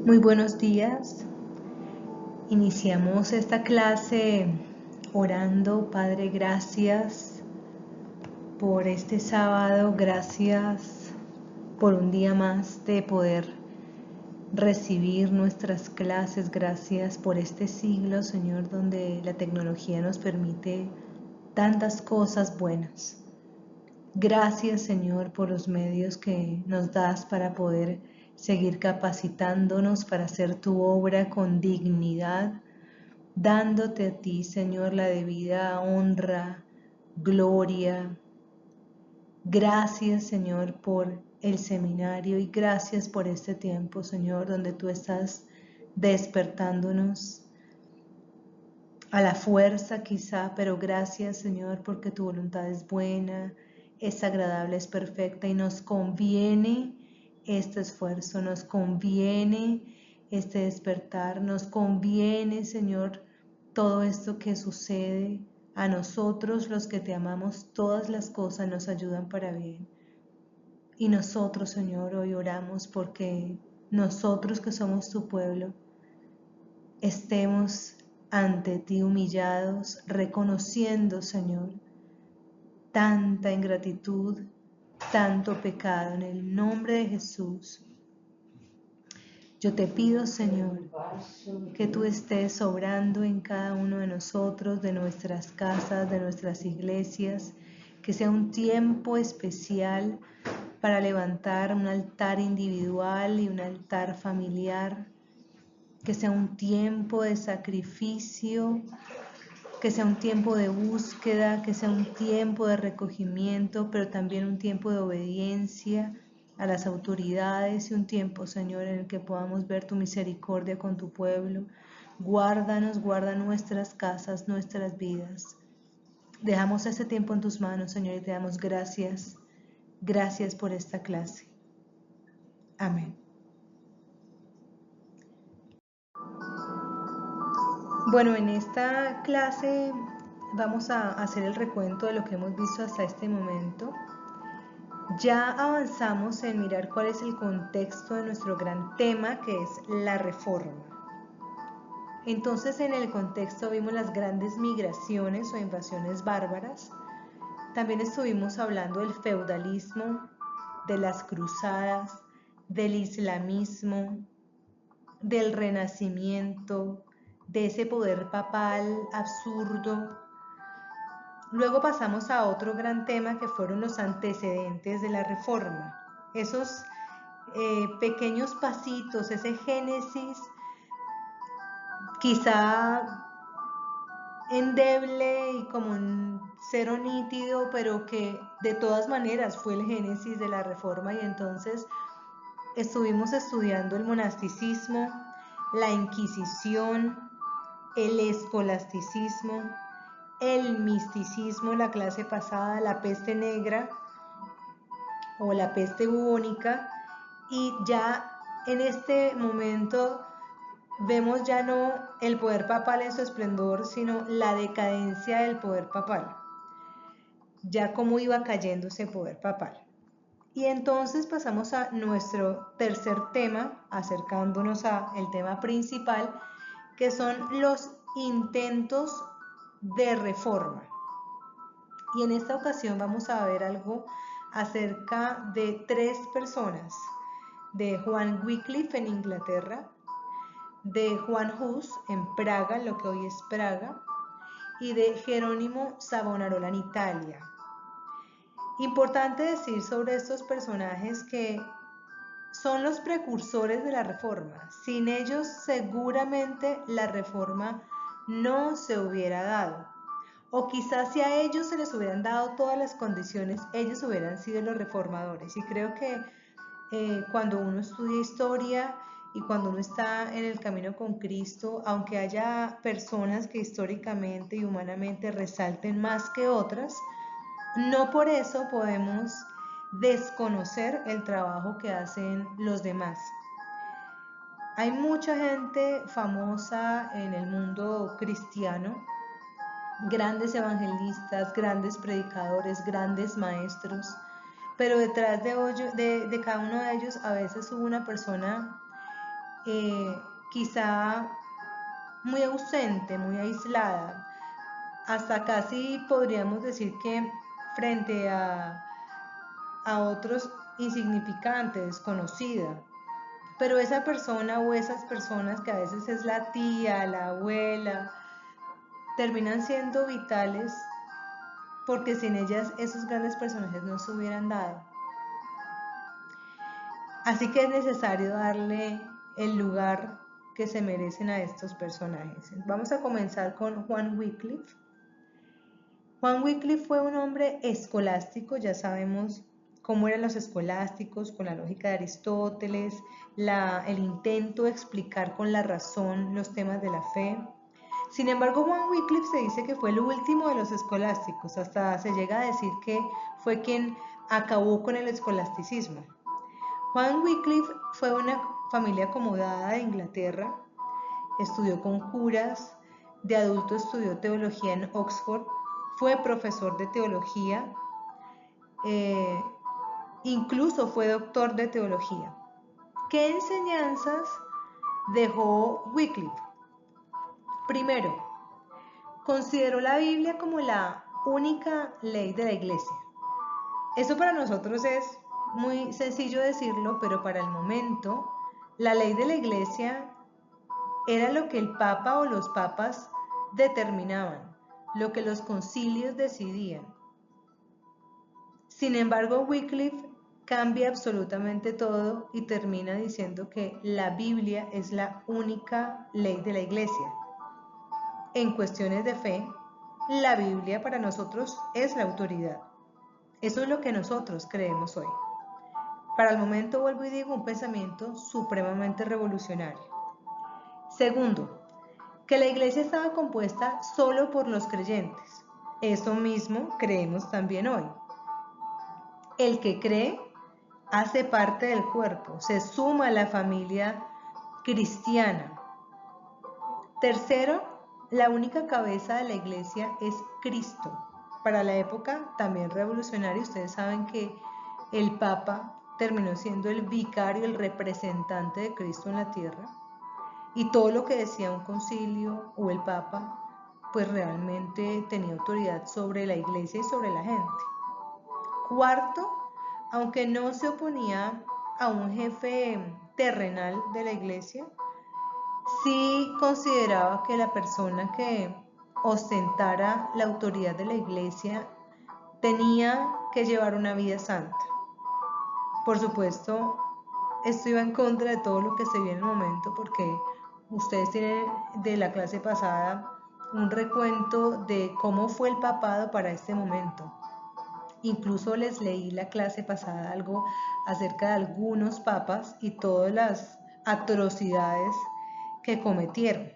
Muy buenos días. Iniciamos esta clase orando. Padre, gracias por este sábado, gracias por un día más de poder recibir nuestras clases, gracias por este siglo, Señor, donde la tecnología nos permite tantas cosas buenas. Gracias, Señor, por los medios que nos das para poder seguir capacitándonos para hacer tu obra con dignidad, dándote a ti, Señor, la debida honra, gloria. Gracias, Señor, por el seminario y gracias por este tiempo, Señor, donde tú estás despertándonos a la fuerza quizá, pero gracias, Señor, porque tu voluntad es buena, es agradable, es perfecta y nos conviene este esfuerzo, nos conviene este despertar, nos conviene, Señor, todo esto que sucede a nosotros, los que te amamos, todas las cosas nos ayudan para bien. Y nosotros, Señor, hoy oramos porque nosotros que somos tu pueblo, estemos ante ti humillados, reconociendo, Señor, tanta ingratitud, tanto pecado. En el nombre de Jesús, yo te pido, Señor, que tú estés obrando en cada uno de nosotros, de nuestras casas, de nuestras iglesias, que sea un tiempo especial para levantar un altar individual y un altar familiar, que sea un tiempo de sacrificio, que sea un tiempo de búsqueda, que sea un tiempo de recogimiento, pero también un tiempo de obediencia a las autoridades y un tiempo, Señor, en el que podamos ver tu misericordia con tu pueblo. Guárdanos, guarda nuestras casas, nuestras vidas. Dejamos este tiempo en tus manos, Señor, y te damos gracias. Gracias por esta clase. Amén. Bueno, en esta clase vamos a hacer el recuento de lo que hemos visto hasta este momento. Ya avanzamos en mirar cuál es el contexto de nuestro gran tema, que es la reforma. Entonces, en el contexto vimos las grandes migraciones o invasiones bárbaras. También estuvimos hablando del feudalismo, de las cruzadas, del islamismo, del renacimiento, de ese poder papal absurdo. Luego pasamos a otro gran tema que fueron los antecedentes de la reforma. Esos pequeños pasitos, ese génesis quizá endeble y como un cero nítido, pero que de todas maneras fue el génesis de la reforma. Y entonces estuvimos estudiando el monasticismo, la Inquisición, el escolasticismo, el misticismo, la clase pasada, la peste negra o la peste bubónica, y ya en este momento vemos ya no el poder papal en su esplendor, sino la decadencia del poder papal, ya cómo iba cayendo ese poder papal. Y entonces pasamos a nuestro tercer tema, acercándonos al tema principal, que son los intentos de reforma. Y en esta ocasión vamos a ver algo acerca de tres personas, de Juan Wycliffe en Inglaterra, de Juan Hus en Praga, lo que hoy es Praga, y de Jerónimo Savonarola en Italia. Importante decir sobre estos personajes que son los precursores de la reforma. Sin ellos seguramente la reforma no se hubiera dado. O quizás si a ellos se les hubieran dado todas las condiciones, ellos hubieran sido los reformadores. Y creo que cuando uno estudia historia y cuando uno está en el camino con Cristo, aunque haya personas que históricamente y humanamente resalten más que otras, no por eso podemos desconocer el trabajo que hacen los demás. Hay mucha gente famosa en el mundo cristiano, grandes evangelistas, grandes predicadores, grandes maestros, pero detrás de cada uno de ellos a veces hubo una persona quizá muy ausente, muy aislada, hasta casi podríamos decir que frente a otros insignificantes, desconocida. Pero esa persona o esas personas que a veces es la tía, la abuela, terminan siendo vitales porque sin ellas esos grandes personajes no se hubieran dado. Así que es necesario darle el lugar que se merecen a estos personajes. Vamos a comenzar con Juan Wycliffe. Juan Wycliffe fue un hombre escolástico, ya sabemos cómo eran los escolásticos, con la lógica de Aristóteles, el intento de explicar con la razón los temas de la fe. Sin embargo, Juan Wycliffe se dice que fue el último de los escolásticos, hasta se llega a decir que fue quien acabó con el escolasticismo. Juan Wycliffe fue de una familia acomodada de Inglaterra, estudió con curas, de adulto estudió teología en Oxford, fue profesor de teología, incluso fue doctor de teología. ¿Qué enseñanzas dejó Wycliffe? Primero, consideró la Biblia como la única ley de la Iglesia. Eso para nosotros es muy sencillo decirlo, pero para el momento, la ley de la Iglesia era lo que el Papa o los papas determinaban, lo que los concilios decidían. Sin embargo, Wycliffe cambia absolutamente todo y termina diciendo que la Biblia es la única ley de la Iglesia. En cuestiones de fe, la Biblia para nosotros es la autoridad. Eso es lo que nosotros creemos hoy. Para el momento, vuelvo y digo, un pensamiento supremamente revolucionario. Segundo, que la Iglesia estaba compuesta solo por los creyentes. Eso mismo creemos también hoy. El que cree hace parte del cuerpo, se suma a la familia cristiana. Tercero, la única cabeza de la Iglesia es Cristo. Para la época también revolucionaria, ustedes saben que el Papa terminó siendo el vicario, el representante de Cristo en la tierra, y todo lo que decía un concilio o el Papa, pues realmente tenía autoridad sobre la Iglesia y sobre la gente. Cuarto, aunque no se oponía a un jefe terrenal de la Iglesia, sí consideraba que la persona que ostentara la autoridad de la Iglesia tenía que llevar una vida santa. Por supuesto, esto iba en contra de todo lo que se vio en el momento, porque ustedes tienen de la clase pasada un recuento de cómo fue el papado para este momento. Incluso les leí la clase pasada algo acerca de algunos papas y todas las atrocidades que cometieron,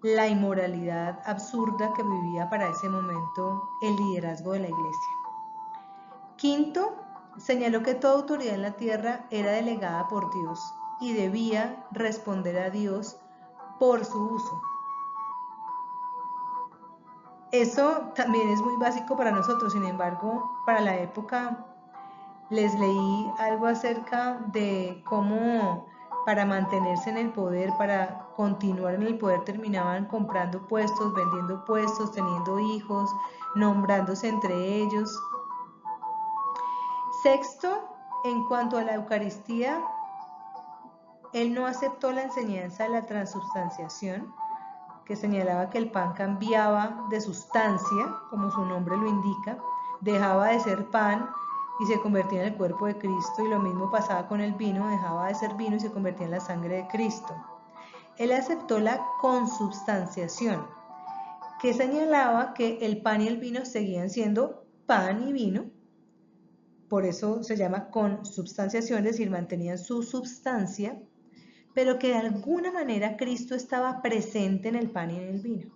la inmoralidad absurda que vivía para ese momento el liderazgo de la Iglesia. Quinto, señaló que toda autoridad en la tierra era delegada por Dios y debía responder a Dios por su uso. Eso también es muy básico para nosotros, sin embargo, para la época les leí algo acerca de cómo para mantenerse en el poder, para continuar en el poder, terminaban comprando puestos, vendiendo puestos, teniendo hijos, nombrándose entre ellos. Sexto, en cuanto a la Eucaristía, él no aceptó la enseñanza de la transubstanciación, que señalaba que el pan cambiaba de sustancia, como su nombre lo indica, dejaba de ser pan y se convertía en el cuerpo de Cristo, y lo mismo pasaba con el vino, dejaba de ser vino y se convertía en la sangre de Cristo. Él aceptó la consubstanciación, que señalaba que el pan y el vino seguían siendo pan y vino, por eso se llama consubstanciación, es decir, mantenían su substancia, pero que de alguna manera Cristo estaba presente en el pan y en el vino.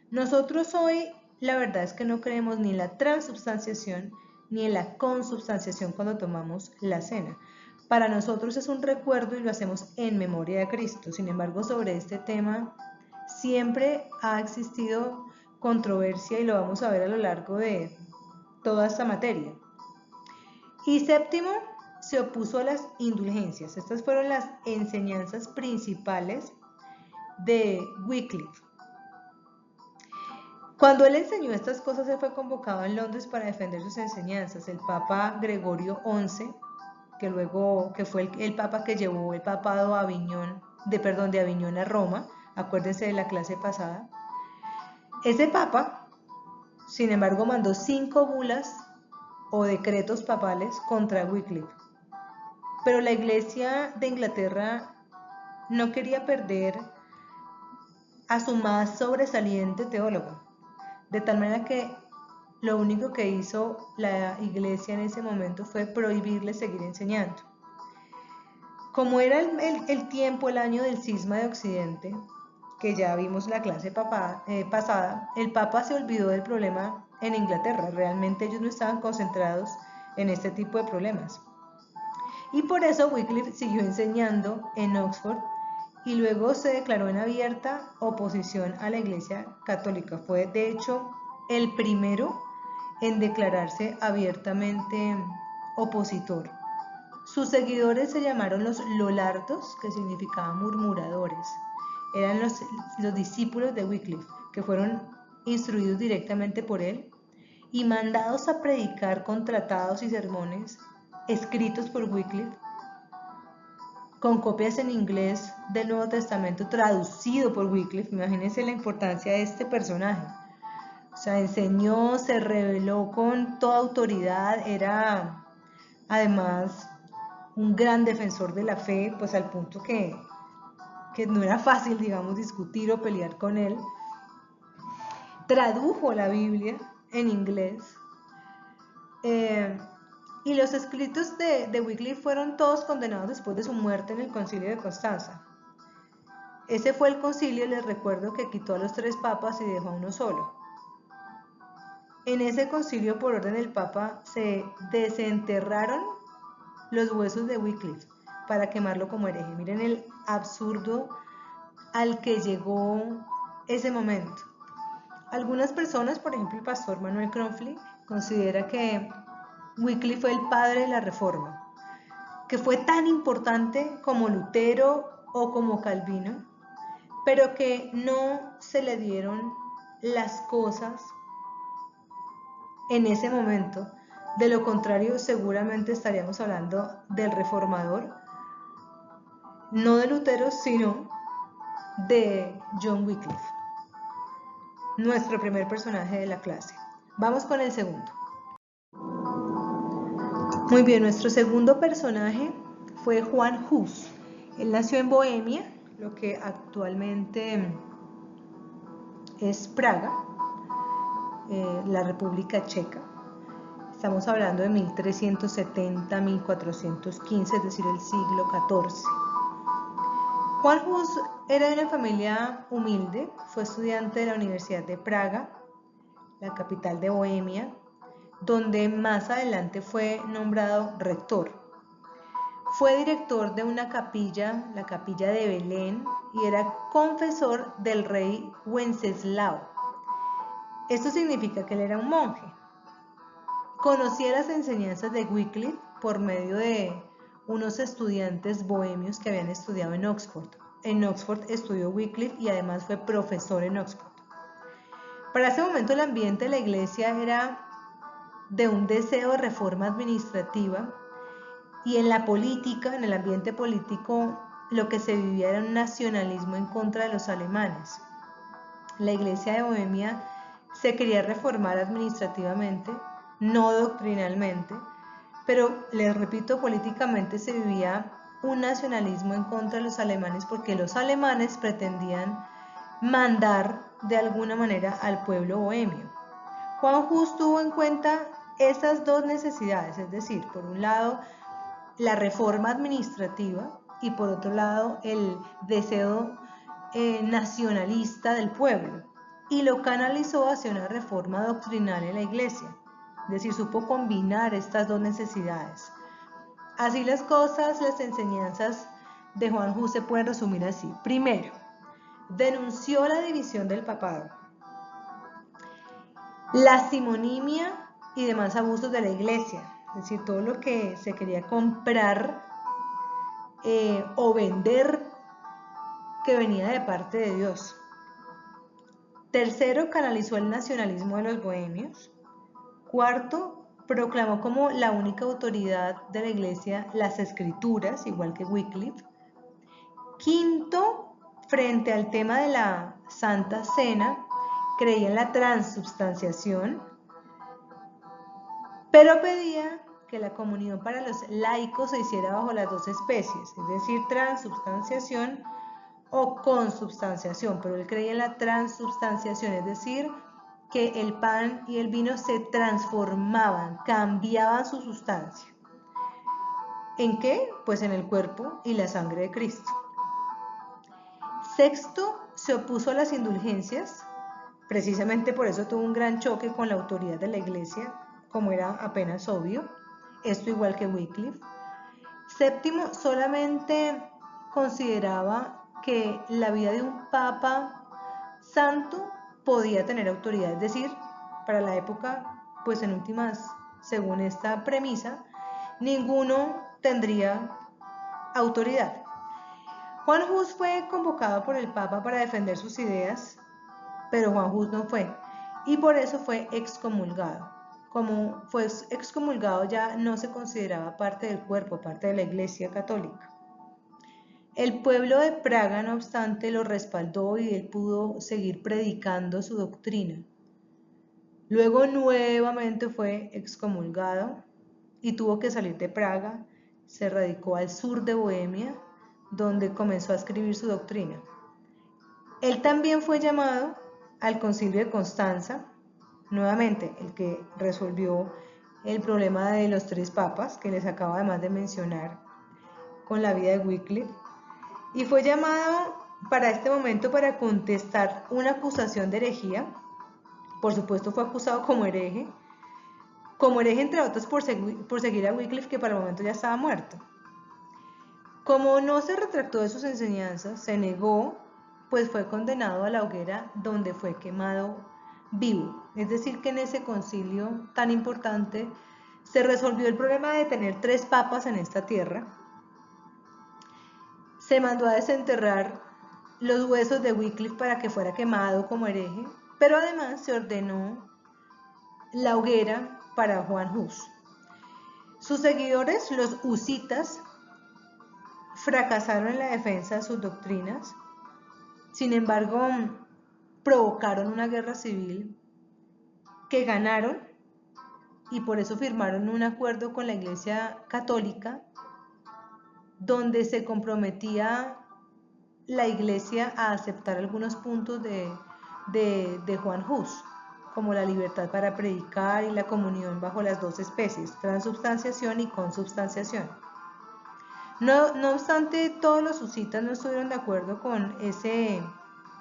Nosotros hoy, la verdad es que no creemos ni en la transubstanciación ni en la consubstanciación cuando tomamos la cena. Para nosotros es un recuerdo y lo hacemos en memoria de Cristo. Sin embargo, sobre este tema siempre ha existido controversia y lo vamos a ver a lo largo de toda esta materia. Y séptimo, se opuso a las indulgencias. Estas fueron las enseñanzas principales de Wycliffe. Cuando él enseñó estas cosas, él fue convocado en Londres para defender sus enseñanzas. El Papa Gregorio XI, que fue el Papa que llevó el papado a Aviñón, de Aviñón a Roma, acuérdense de la clase pasada. Ese Papa, sin embargo, mandó 5 bulas o decretos papales contra Wycliffe. Pero la Iglesia de Inglaterra no quería perder a su más sobresaliente teólogo, de tal manera que lo único que hizo la Iglesia en ese momento fue prohibirle seguir enseñando. Como era el año del cisma de Occidente, que ya vimos la clase pasada, el Papa se olvidó del problema en Inglaterra. Realmente ellos no estaban concentrados en este tipo de problemas. Y por eso Wycliffe siguió enseñando en Oxford y luego se declaró en abierta oposición a la Iglesia Católica. Fue, de hecho, el primero en declararse abiertamente opositor. Sus seguidores se llamaron los Lollardos, que significaban murmuradores. Eran los discípulos de Wycliffe, que fueron instruidos directamente por él y mandados a predicar con tratados y sermones escritos por Wycliffe, con copias en inglés del Nuevo Testamento traducido por Wycliffe. Imagínense la importancia de este personaje. O sea, enseñó, se reveló con toda autoridad, era además un gran defensor de la fe, pues al punto que no era fácil, digamos, discutir o pelear con él. Tradujo la Biblia en inglés. Y los escritos de Wycliffe fueron todos condenados después de su muerte en el Concilio de Constanza. Ese fue el concilio, les recuerdo, que quitó a los 3 papas y dejó a uno solo. En ese concilio, por orden del Papa, se desenterraron los huesos de Wycliffe para quemarlo como hereje. Miren el absurdo al que llegó ese momento. Algunas personas, por ejemplo el pastor Manuel Cronfli, considera que Wycliffe fue el padre de la Reforma, que fue tan importante como Lutero o como Calvino, pero que no se le dieron las cosas en ese momento. De lo contrario, seguramente estaríamos hablando del reformador, no de Lutero, sino de John Wycliffe, nuestro primer personaje de la clase. Vamos con el segundo. Muy bien, nuestro segundo personaje fue Juan Hus. Él nació en Bohemia, lo que actualmente es Praga, la República Checa. Estamos hablando de 1370-1415, es decir, el siglo XIV. Juan Hus era de una familia humilde, fue estudiante de la Universidad de Praga, la capital de Bohemia, donde más adelante fue nombrado rector. Fue director de una capilla, la capilla de Belén, y era confesor del rey Wenceslao. Esto significa que él era un monje. Conocía las enseñanzas de Wycliffe por medio de unos estudiantes bohemios que habían estudiado en Oxford. En Oxford estudió Wycliffe y además fue profesor en Oxford. Para ese momento el ambiente de la iglesia era de un deseo de reforma administrativa, y en la política, en el ambiente político, lo que se vivía era un nacionalismo en contra de los alemanes. La iglesia de Bohemia se quería reformar administrativamente, no doctrinalmente, pero les repito, políticamente se vivía un nacionalismo en contra de los alemanes porque los alemanes pretendían mandar de alguna manera al pueblo bohemio. Juan Hus tuvo en cuenta esas dos necesidades, es decir, por un lado la reforma administrativa y por otro lado el deseo nacionalista del pueblo, y lo canalizó hacia una reforma doctrinal en la iglesia, es decir, supo combinar estas dos necesidades. Así las cosas, las enseñanzas de Juan Hus se pueden resumir así. Primero, denunció la división del papado, la simonimia y demás abusos de la iglesia. es decir, todo lo que se quería comprar o vender que venía de parte de Dios. Tercero, canalizó el nacionalismo de los bohemios. Cuarto, proclamó como la única autoridad de la iglesia las escrituras, igual que Wycliffe. Quinto, frente al tema de la Santa Cena, creía en la transubstanciación, pero pedía que la comunión para los laicos se hiciera bajo las dos especies, es decir, transubstanciación o consubstanciación, pero él creía en la transubstanciación, es decir, que el pan y el vino se transformaban, cambiaban su sustancia. ¿En qué? Pues en el cuerpo y la sangre de Cristo. Sexto, se opuso a las indulgencias, precisamente por eso tuvo un gran choque con la autoridad de la iglesia, como era apenas obvio, esto igual que Wycliffe. Séptimo, solamente consideraba que la vida de un papa santo podía tener autoridad, es decir, para la época, pues en últimas, según esta premisa, ninguno tendría autoridad. Juan Hus fue convocado por el papa para defender sus ideas, pero Juan Hus no fue, y por eso fue excomulgado. Como fue excomulgado, ya no se consideraba parte del cuerpo, parte de la Iglesia Católica. El pueblo de Praga, no obstante, lo respaldó y él pudo seguir predicando su doctrina. Luego nuevamente fue excomulgado y tuvo que salir de Praga, se radicó al sur de Bohemia, donde comenzó a escribir su doctrina. Él también fue llamado al Concilio de Constanza, nuevamente el que resolvió el problema de los tres papas, que les acabo además de mencionar con la vida de Wycliffe, y fue llamado para este momento para contestar una acusación de herejía. Por supuesto fue acusado como hereje entre otros por seguir a Wycliffe, que para el momento ya estaba muerto. Como no se retractó de sus enseñanzas, se negó, pues fue condenado a la hoguera donde fue quemado vivo. Es decir, que en ese concilio tan importante se resolvió el problema de tener tres papas en esta tierra. Se mandó a desenterrar los huesos de Wycliffe para que fuera quemado como hereje, pero además se ordenó la hoguera para Juan Hus. Sus seguidores, los husitas, fracasaron en la defensa de sus doctrinas. Sin embargo, provocaron una guerra civil que ganaron y por eso firmaron un acuerdo con la Iglesia Católica donde se comprometía la Iglesia a aceptar algunos puntos de Juan Hus, como la libertad para predicar y la comunión bajo las dos especies, transubstanciación y consubstanciación. No obstante, todos los husitas no estuvieron de acuerdo con ese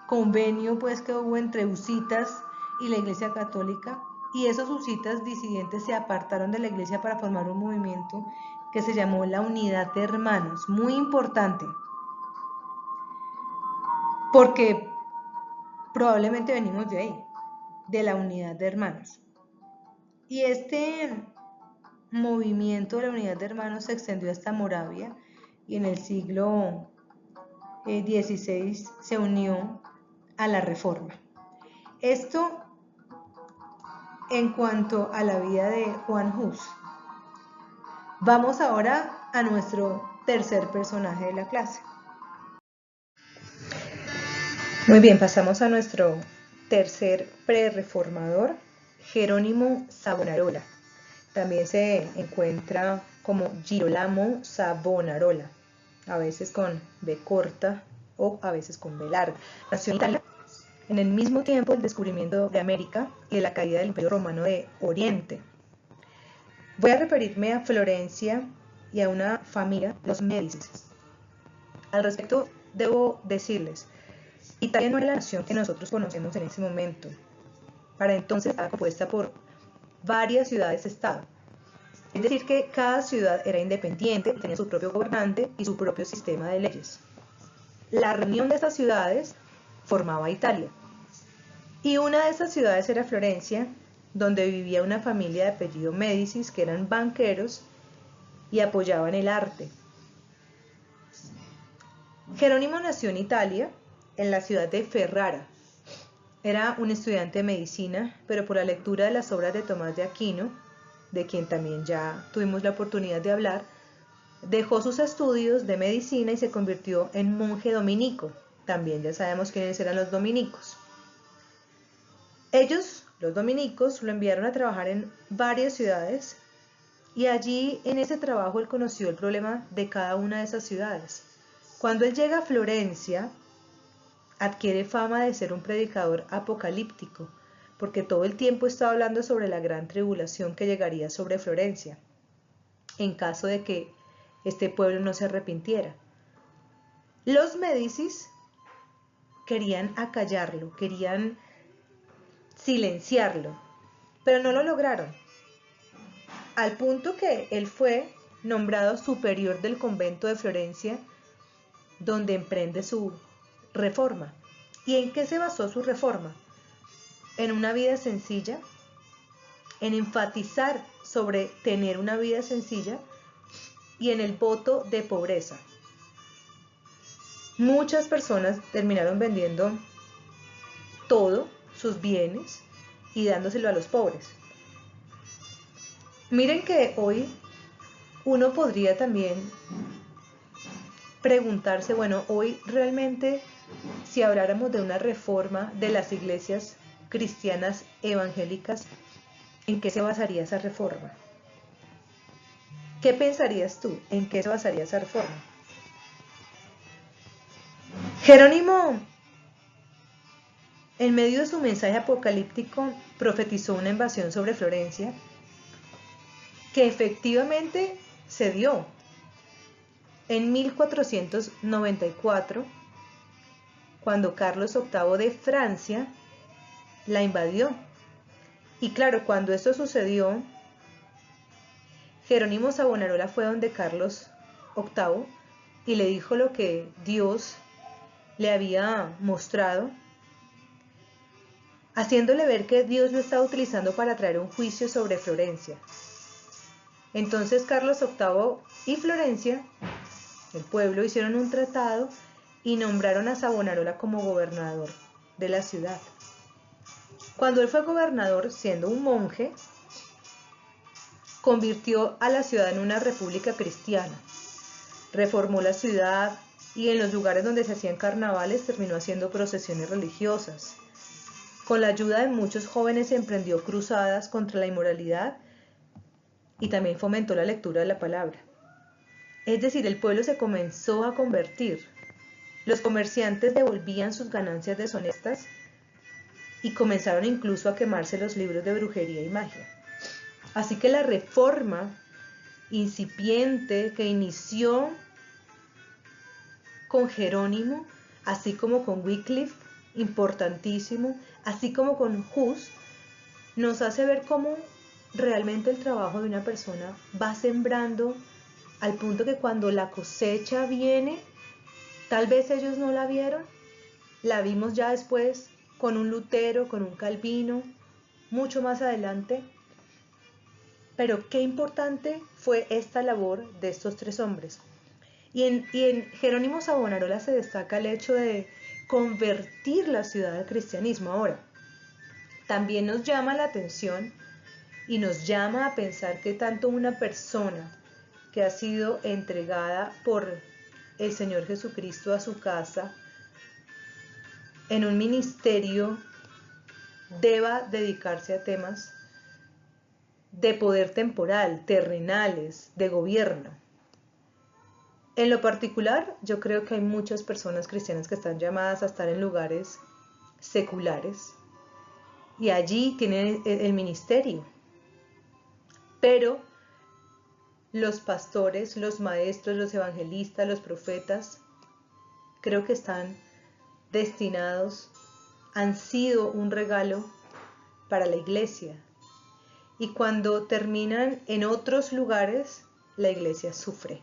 convenio pues, que hubo entre husitas y la Iglesia Católica, y esos husitas disidentes se apartaron de la Iglesia para formar un movimiento que se llamó la Unidad de Hermanos, muy importante, porque probablemente venimos de ahí, de la Unidad de Hermanos. Y este movimiento de la Unidad de Hermanos se extendió hasta Moravia y en el siglo XVI se unió a la Reforma. Esto en cuanto a la vida de Juan Hus. Vamos ahora a nuestro tercer personaje de la clase. Muy bien, pasamos a nuestro tercer prerreformador, Jerónimo Savonarola. También se encuentra como Girolamo Savonarola, a veces con B corta o a veces con B larga. Nació en Italia en el mismo tiempo del descubrimiento de América y de la caída del Imperio Romano de Oriente. Voy a referirme a Florencia y a una familia, los Médicis. Al respecto, debo decirles, Italia no es la nación que nosotros conocemos en ese momento. Para entonces estaba compuesta por varias ciudades-estado. Es decir, que cada ciudad era independiente, tenía su propio gobernante y su propio sistema de leyes. La reunión de estas ciudades formaba Italia. Y una de esas ciudades era Florencia, donde vivía una familia de apellido Médicis, que eran banqueros y apoyaban el arte. Jerónimo nació en Italia, en la ciudad de Ferrara. Era un estudiante de medicina, pero por la lectura de las obras de Tomás de Aquino, de quien también ya tuvimos la oportunidad de hablar, dejó sus estudios de medicina y se convirtió en monje dominico. También ya sabemos quiénes eran los dominicos. Ellos, los dominicos, lo enviaron a trabajar en varias ciudades y allí en ese trabajo él conoció el problema de cada una de esas ciudades. Cuando él llega a Florencia, adquiere fama de ser un predicador apocalíptico, porque todo el tiempo está hablando sobre la gran tribulación que llegaría sobre Florencia, en caso de que este pueblo no se arrepintiera. Los Médicis querían acallarlo, querían silenciarlo, pero no lo lograron, al punto que él fue nombrado superior del convento de Florencia, donde emprende su reforma. ¿Y en qué se basó su reforma? En una vida sencilla, en enfatizar sobre tener una vida sencilla y en el voto de pobreza. Muchas personas terminaron vendiendo todo, sus bienes, y dándoselo a los pobres. Miren que hoy uno podría también preguntarse, bueno, hoy realmente, si habláramos de una reforma de las iglesias cristianas evangélicas, ¿en qué se basaría esa reforma? ¿Qué pensarías tú? ¿En qué se basaría esa reforma? Jerónimo, en medio de su mensaje apocalíptico, profetizó una invasión sobre Florencia, que efectivamente se dio. En 1494, cuando Carlos VIII de Francia la invadió. Y claro, cuando esto sucedió, Jerónimo Savonarola fue donde Carlos VIII y le dijo lo que Dios le había mostrado, haciéndole ver que Dios lo estaba utilizando para traer un juicio sobre Florencia. Entonces Carlos VIII y Florencia, el pueblo, hicieron un tratado y nombraron a Savonarola como gobernador de la ciudad. Cuando él fue gobernador, siendo un monje, convirtió a la ciudad en una república cristiana. Reformó la ciudad y en los lugares donde se hacían carnavales terminó haciendo procesiones religiosas. Con la ayuda de muchos jóvenes emprendió cruzadas contra la inmoralidad y también fomentó la lectura de la palabra. Es decir, el pueblo se comenzó a convertir. Los comerciantes devolvían sus ganancias deshonestas y comenzaron incluso a quemarse los libros de brujería y magia. Así que la reforma incipiente que inició con Jerónimo, así como con Wycliffe, importantísimo, así como con Hus, nos hace ver cómo realmente el trabajo de una persona va sembrando al punto que cuando la cosecha viene, tal vez ellos no la vieron, la vimos ya después con un Lutero, con un Calvino, mucho más adelante. Pero qué importante fue esta labor de estos tres hombres. Y en Jerónimo Savonarola se destaca el hecho de convertir la ciudad al cristianismo. Ahora, también nos llama la atención y nos llama a pensar que tanto una persona que ha sido entregada por el Señor Jesucristo a su casa en un ministerio deba dedicarse a temas de poder temporal, terrenales, de gobierno. En lo particular, yo creo que hay muchas personas cristianas que están llamadas a estar en lugares seculares y allí tienen el ministerio. Pero los pastores, los maestros, los evangelistas, los profetas, creo que están destinados, han sido un regalo para la iglesia. Y cuando terminan en otros lugares, la iglesia sufre.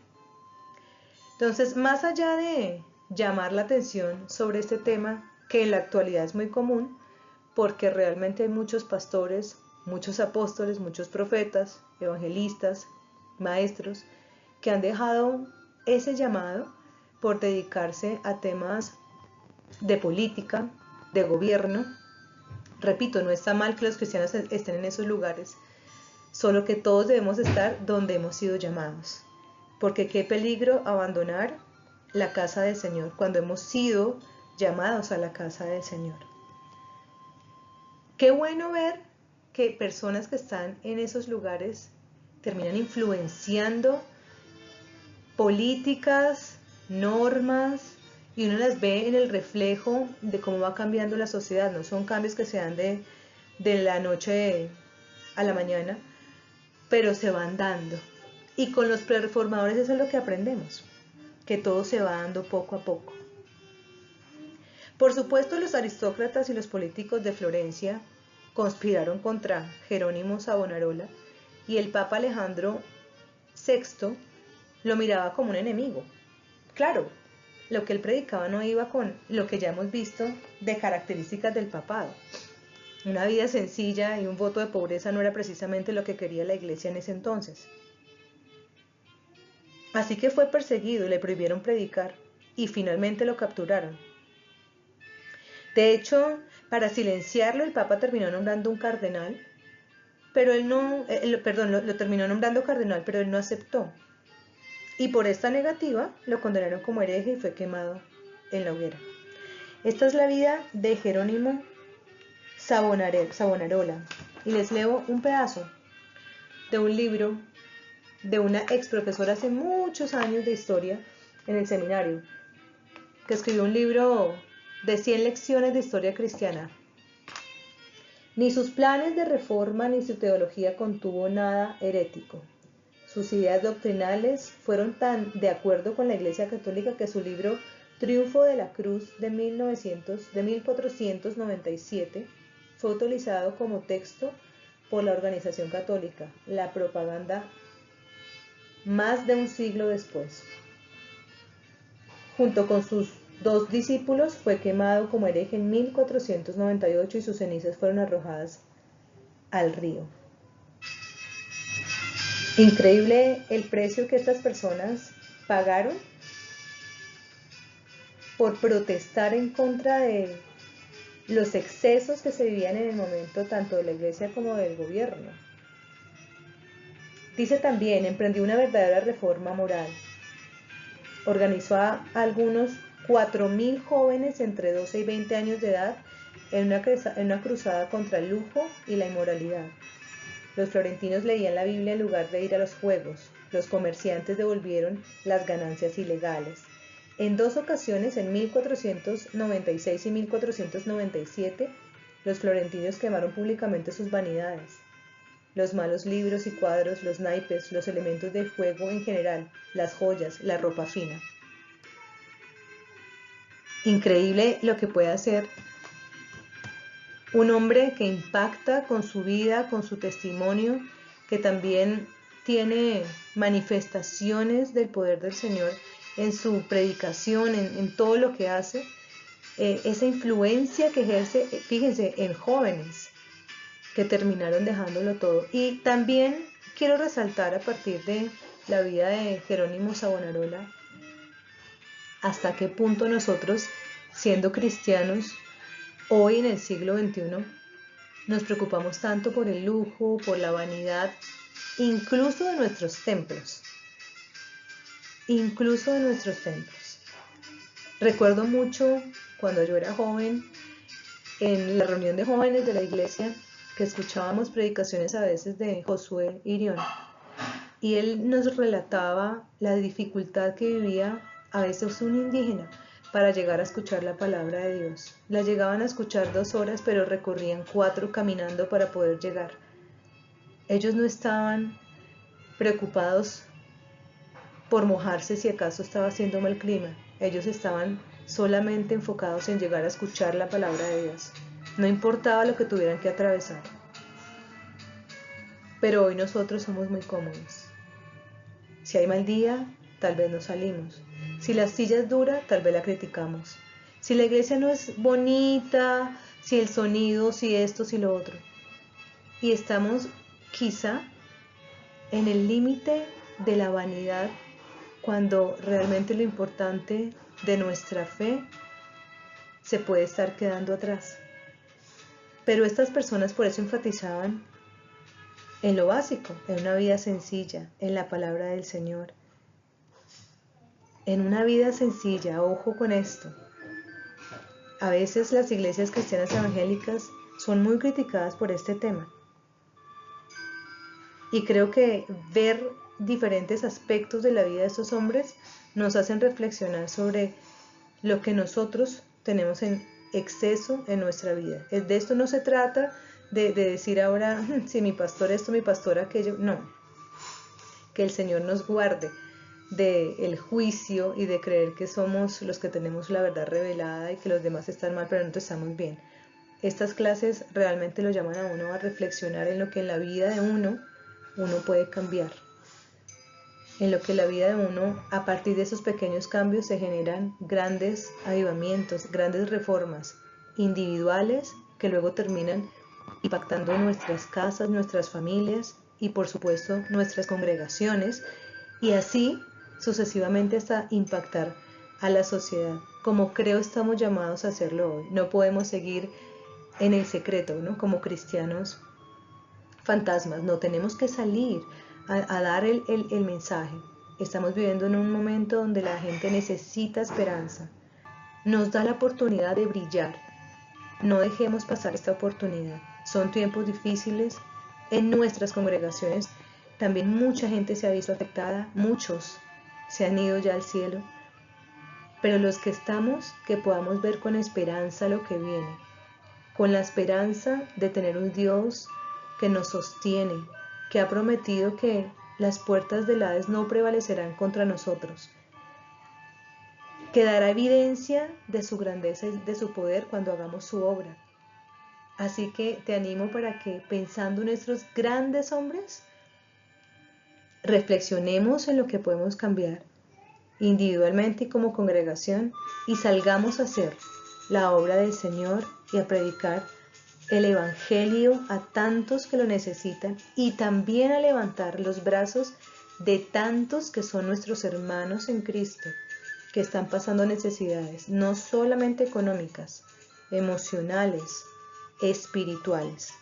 Entonces, más allá de llamar la atención sobre este tema, que en la actualidad es muy común, porque realmente hay muchos pastores muchos apóstoles, muchos profetas, evangelistas, maestros, que han dejado ese llamado por dedicarse a temas de política, de gobierno. Repito, no está mal que los cristianos estén en esos lugares, solo que todos debemos estar donde hemos sido llamados. Porque qué peligro abandonar la casa del Señor cuando hemos sido llamados a la casa del Señor. Qué bueno ver que personas que están en esos lugares terminan influenciando políticas, normas, y uno las ve en el reflejo de cómo va cambiando la sociedad. No son cambios que se dan de la noche a la mañana, pero se van dando. Y con los prereformadores eso es lo que aprendemos, que todo se va dando poco a poco. Por supuesto, los aristócratas y los políticos de Florencia conspiraron contra Jerónimo Savonarola, y el Papa Alejandro VI lo miraba como un enemigo. Claro, lo que él predicaba no iba con lo que ya hemos visto de características del papado. Una vida sencilla y un voto de pobreza no era precisamente lo que quería la iglesia en ese entonces. Así que fue perseguido y le prohibieron predicar, y finalmente lo capturaron. De hecho, para silenciarlo, el Papa terminó nombrando un cardenal, pero él no, lo terminó nombrando cardenal, pero él no aceptó. Y por esta negativa lo condenaron como hereje y fue quemado en la hoguera. Esta es la vida de Jerónimo Savonarola. Y les leo un pedazo de un libro de una ex profesora hace muchos años de historia en el seminario, que escribió un libro de 100 lecciones de historia cristiana. Ni sus planes de reforma ni su teología contuvo nada herético. Sus ideas doctrinales fueron tan de acuerdo con la Iglesia Católica que su libro Triunfo de la Cruz de 1497 fue utilizado como texto por la organización católica, la propaganda, más de un siglo después. Junto con sus dos discípulos fue quemado como hereje en 1498 y sus cenizas fueron arrojadas al río. Increíble el precio que estas personas pagaron por protestar en contra de los excesos que se vivían en el momento tanto de la iglesia como del gobierno. Dice también, emprendió una verdadera reforma moral. Organizó a algunos 4.000 jóvenes entre 12 y 20 años de edad en una cruzada contra el lujo y la inmoralidad. Los florentinos leían la Biblia en lugar de ir a los juegos. Los comerciantes devolvieron las ganancias ilegales. En dos ocasiones, en 1496 y 1497, los florentinos quemaron públicamente sus vanidades. Los malos libros y cuadros, los naipes, los elementos del juego en general, las joyas, la ropa fina. Increíble lo que puede hacer un hombre que impacta con su vida, con su testimonio, que también tiene manifestaciones del poder del Señor en su predicación, en todo lo que hace, esa influencia que ejerce, fíjense, en jóvenes que terminaron dejándolo todo. Y también quiero resaltar a partir de la vida de Jerónimo Savonarola, hasta qué punto nosotros, siendo cristianos, hoy en el siglo XXI, nos preocupamos tanto por el lujo, por la vanidad, incluso de nuestros templos. Incluso de nuestros templos. Recuerdo mucho cuando yo era joven, en la reunión de jóvenes de la iglesia, que escuchábamos predicaciones a veces de Josué Irión, y él nos relataba la dificultad que vivía a veces un indígena para llegar a escuchar la palabra de Dios. La llegaban a escuchar 2 horas, pero recorrían 4 caminando para poder llegar. Ellos no estaban preocupados por mojarse si acaso estaba haciendo mal clima. Ellos estaban solamente enfocados en llegar a escuchar la palabra de Dios. No importaba lo que tuvieran que atravesar. Pero hoy nosotros somos muy cómodos. Si hay mal día, tal vez no salimos. Si la silla es dura, tal vez la criticamos. Si la iglesia no es bonita, si el sonido, si esto, si lo otro. y estamos quizá en el límite de la vanidad, cuando realmente lo importante de nuestra fe se puede estar quedando atrás. Pero estas personas por eso enfatizaban en lo básico, en una vida sencilla, en la palabra del Señor. En una vida sencilla, ojo con esto. A veces las iglesias cristianas evangélicas son muy criticadas por este tema. Y creo que ver diferentes aspectos de la vida de estos hombres nos hacen reflexionar sobre lo que nosotros tenemos en exceso en nuestra vida. De esto no se trata de decir ahora, si mi pastor esto, mi pastor aquello. No, que el Señor nos guarde del juicio y de creer que somos los que tenemos la verdad revelada y que los demás están mal, pero nosotros estamos bien. Estas clases realmente lo llaman a uno a reflexionar en lo que en la vida de uno puede cambiar. En lo que la vida de uno, a partir de esos pequeños cambios, se generan grandes avivamientos, grandes reformas individuales que luego terminan impactando nuestras casas, nuestras familias y por supuesto nuestras congregaciones, y así sucesivamente hasta impactar a la sociedad, como creo estamos llamados a hacerlo hoy. No podemos seguir en el secreto, ¿no? Como cristianos fantasmas, no, tenemos que salir a dar el mensaje. Estamos viviendo en un momento donde la gente necesita esperanza. Nos da la oportunidad de brillar. No dejemos pasar esta oportunidad. Son tiempos difíciles en nuestras congregaciones. También mucha gente se ha visto afectada, muchos se han ido ya al cielo. Pero los que estamos, que podamos ver con esperanza lo que viene, con la esperanza de tener un Dios que nos sostiene, que ha prometido que las puertas del Hades no prevalecerán contra nosotros, que dará evidencia de su grandeza y de su poder cuando hagamos su obra. Así que te animo para que, pensando en estos grandes hombres, reflexionemos en lo que podemos cambiar individualmente y como congregación, y salgamos a hacer la obra del Señor y a predicar el Evangelio a tantos que lo necesitan, y también a levantar los brazos de tantos que son nuestros hermanos en Cristo, que están pasando necesidades, no solamente económicas, emocionales, espirituales.